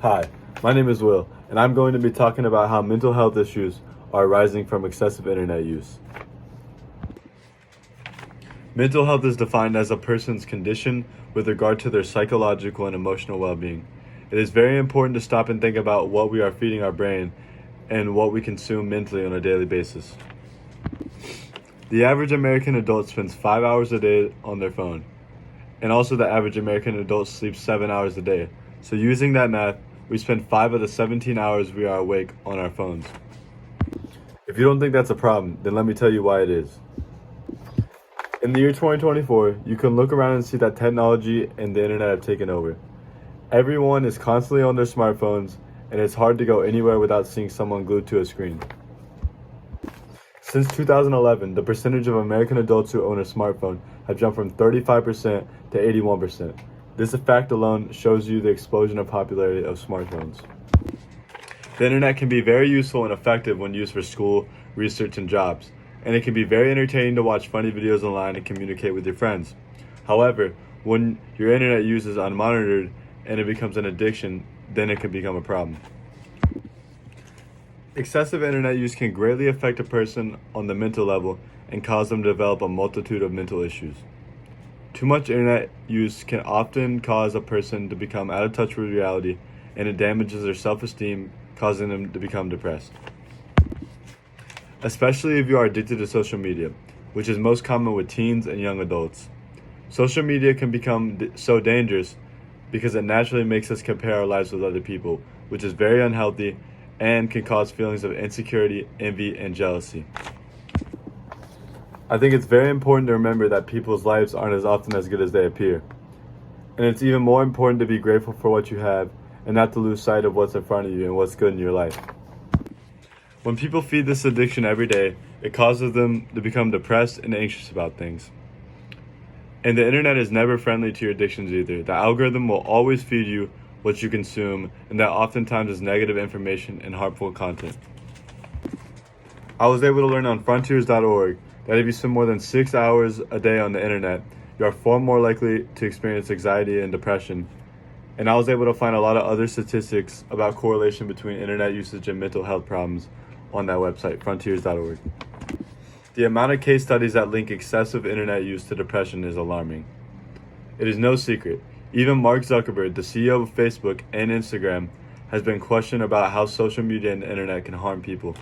Hi, my name is Will, and I'm going to be talking about how mental health issues are arising from excessive internet use. Mental health is defined as a person's condition with regard to their psychological and emotional well-being. It is very important to stop and think about what we are feeding our brain and what we consume mentally on a daily basis. The average American adult spends 5 hours a day on their phone, and also the average American adult sleeps 7 hours a day. So using that math, we spend 5 of the 17 hours we are awake on our phones. If you don't think that's a problem, then let me tell you why it is. In the year 2024, you can look around and see that technology and the internet have taken over. Everyone is constantly on their smartphones, and it's hard to go anywhere without seeing someone glued to a screen. Since 2011, the percentage of American adults who own a smartphone have jumped from 35% to 81%. This fact alone shows you the explosion of popularity of smartphones. The internet can be very useful and effective when used for school, research, and jobs, and it can be very entertaining to watch funny videos online and communicate with your friends. However, when your internet use is unmonitored and it becomes an addiction, then it can become a problem. Excessive internet use can greatly affect a person on the mental level and cause them to develop a multitude of mental issues. Too much internet use can often cause a person to become out of touch with reality, and it damages their self-esteem, causing them to become depressed. Especially if you are addicted to social media, which is most common with teens and young adults. Social media can become so dangerous because it naturally makes us compare our lives with other people, which is very unhealthy and can cause feelings of insecurity, envy, and jealousy. I think it's very important to remember that people's lives aren't as often as good as they appear. And it's even more important to be grateful for what you have and not to lose sight of what's in front of you and what's good in your life. When people feed this addiction every day, it causes them to become depressed and anxious about things. And the internet is never friendly to your addictions either. The algorithm will always feed you what you consume, and that oftentimes is negative information and harmful content. I was able to learn on frontiers.org that if you spend more than 6 hours a day on the internet, you are far more likely to experience anxiety and depression. And I was able to find a lot of other statistics about correlation between internet usage and mental health problems on that website, frontiers.org. The amount of case studies that link excessive internet use to depression is alarming. It is no secret. Even Mark Zuckerberg, the CEO of Facebook and Instagram, has been questioned about how social media and the internet can harm people.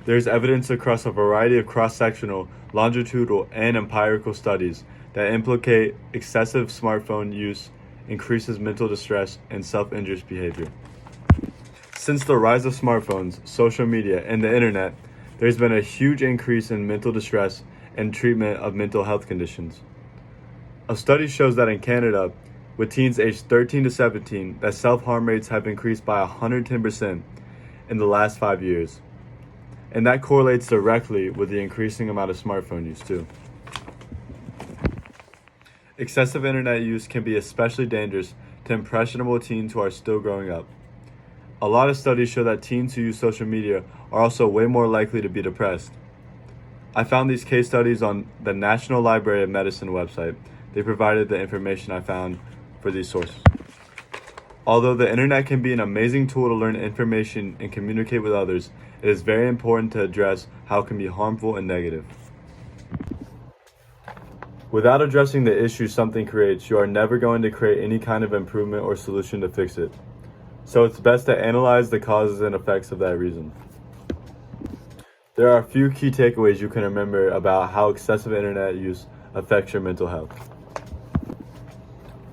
There is evidence across a variety of cross-sectional, longitudinal, and empirical studies that implicate excessive smartphone use increases mental distress and self-injurious behavior. Since the rise of smartphones, social media, and the internet, there's been a huge increase in mental distress and treatment of mental health conditions. A study shows that in Canada, with teens aged 13 to 17, that self-harm rates have increased by 110% in the last 5 years. And that correlates directly with the increasing amount of smartphone use too. Excessive internet use can be especially dangerous to impressionable teens who are still growing up. A lot of studies show that teens who use social media are also way more likely to be depressed. I found these case studies on the National Library of Medicine website. They provided the information I found for these sources. Although the internet can be an amazing tool to learn information and communicate with others, it is very important to address how it can be harmful and negative. Without addressing the issue something creates, you are never going to create any kind of improvement or solution to fix it. So it's best to analyze the causes and effects of that reason. There are a few key takeaways you can remember about how excessive internet use affects your mental health.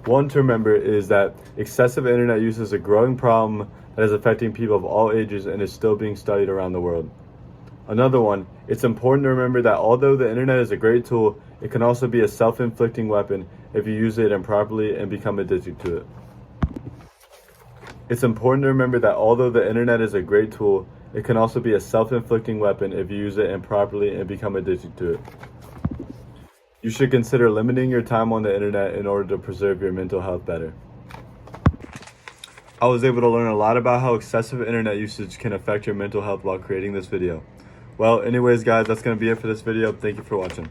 One to remember is that excessive internet use is a growing problem that is affecting people of all ages and is still being studied around the world. Another one, it's important to remember that although the internet is a great tool, it can also be a self-inflicting weapon if you use it improperly and become addicted to it. It's important to remember that although the internet is a great tool, it can also be a self-inflicting weapon if you use it improperly and become addicted to it. You should consider limiting your time on the internet in order to preserve your mental health better. I was able to learn a lot about how excessive internet usage can affect your mental health while creating this video. Well, anyways guys, that's going to be it for this video. Thank you for watching.